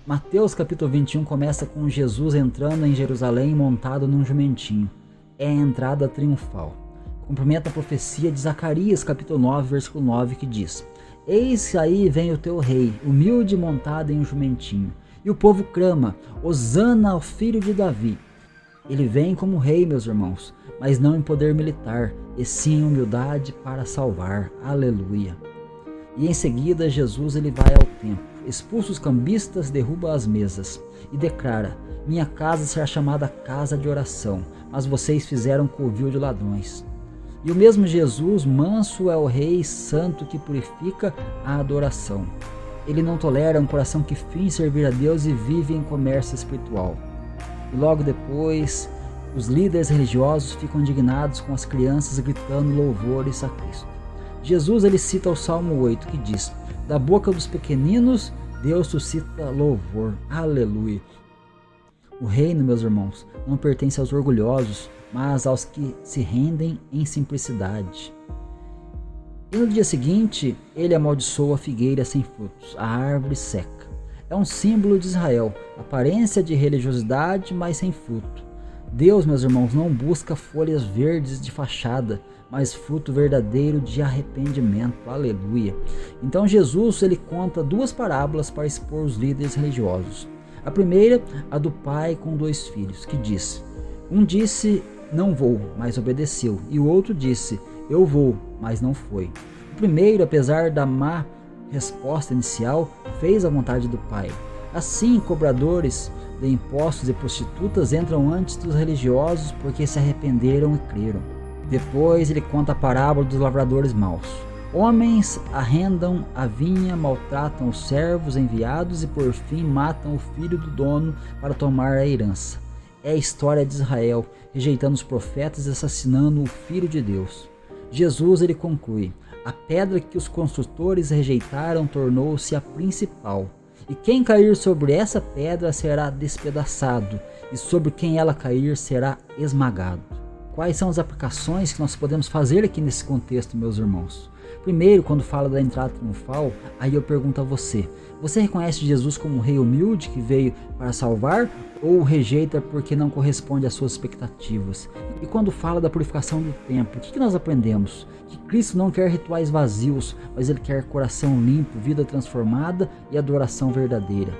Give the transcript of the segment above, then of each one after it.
Mateus capítulo 21 começa com Jesus entrando em Jerusalém montado num jumentinho. É a entrada triunfal. Cumprimenta a profecia de Zacarias capítulo 9, versículo 9, que diz: Eis que aí vem o teu rei, humilde montado em um jumentinho. E o povo clama: Hosana ao filho de Davi. Ele vem como rei, meus irmãos, mas não em poder militar, e sim em humildade para salvar. Aleluia. E em seguida Jesus ele vai ao templo, expulsa os cambistas, derruba as mesas e declara: Minha casa será chamada casa de oração, mas vocês fizeram covil de ladrões. E o mesmo Jesus, manso, é o Rei Santo que purifica a adoração. Ele não tolera um coração que finge servir a Deus e vive em comércio espiritual. E logo depois, os líderes religiosos ficam indignados com as crianças gritando louvores a Cristo. Jesus ele cita o Salmo 8, que diz: Da boca dos pequeninos, Deus suscita louvor. Aleluia. O reino, meus irmãos, não pertence aos orgulhosos, mas aos que se rendem em simplicidade. E no dia seguinte, ele amaldiçoa a figueira sem frutos, a árvore seca. É um símbolo de Israel, aparência de religiosidade, mas sem fruto. Deus, meus irmãos, não busca folhas verdes de fachada, mas fruto verdadeiro de arrependimento. Aleluia. Então Jesus ele conta duas parábolas para expor os líderes religiosos. A primeira, a do pai com dois filhos, que diz: Um disse, não vou, mas obedeceu, e o outro disse, eu vou, mas não foi. O primeiro, apesar da má resposta inicial, fez a vontade do pai. Assim, cobradores de impostos e prostitutas entram antes dos religiosos porque se arrependeram e creram. Depois ele conta a parábola dos lavradores maus. Homens arrendam a vinha, maltratam os servos enviados e por fim matam o filho do dono para tomar a herança. É a história de Israel, rejeitando os profetas e assassinando o Filho de Deus. Jesus ele conclui: a pedra que os construtores rejeitaram tornou-se a principal. E quem cair sobre essa pedra será despedaçado, e sobre quem ela cair será esmagado. Quais são as aplicações que nós podemos fazer aqui nesse contexto, meus irmãos? Primeiro, quando fala da entrada triunfal, aí eu pergunto a você: você reconhece Jesus como um rei humilde que veio para salvar, ou o rejeita porque não corresponde às suas expectativas? E quando fala da purificação do templo, o que nós aprendemos? Que Cristo não quer rituais vazios, mas Ele quer coração limpo, vida transformada e adoração verdadeira.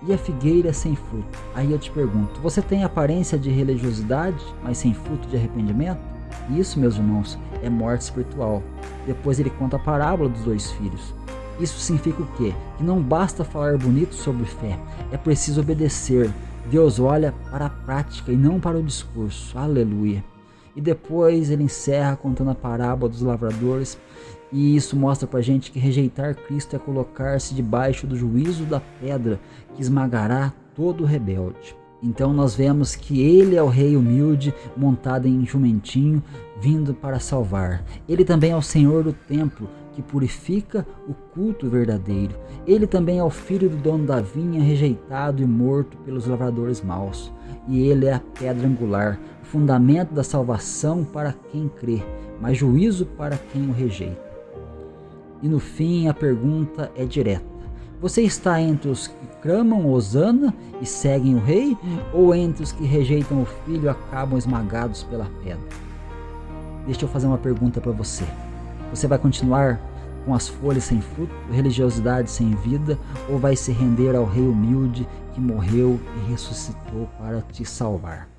E a figueira sem fruto? Aí eu te pergunto: você tem aparência de religiosidade, mas sem fruto de arrependimento? Isso, meus irmãos, é morte espiritual. Depois ele conta a parábola dos dois filhos. Isso significa o quê? Que não basta falar bonito sobre fé, é preciso obedecer. Deus olha para a prática e não para o discurso. Aleluia. E depois ele encerra contando a parábola dos lavradores. E isso mostra pra gente que rejeitar Cristo é colocar-se debaixo do juízo da pedra que esmagará todo rebelde. Então nós vemos que ele é o rei humilde, montado em jumentinho, vindo para salvar. Ele também é o Senhor do templo, que purifica o culto verdadeiro. Ele também é o filho do dono da vinha, rejeitado e morto pelos lavradores maus. E ele é a pedra angular, o fundamento da salvação para quem crê, mas juízo para quem o rejeita. E no fim a pergunta é direta: você está entre os que clamam Hosana e seguem o rei, ou entre os que rejeitam o filho e acabam esmagados pela pedra? Deixa eu fazer uma pergunta para você. Você vai continuar com as folhas sem fruto, religiosidade sem vida, ou vai se render ao rei humilde que morreu e ressuscitou para te salvar?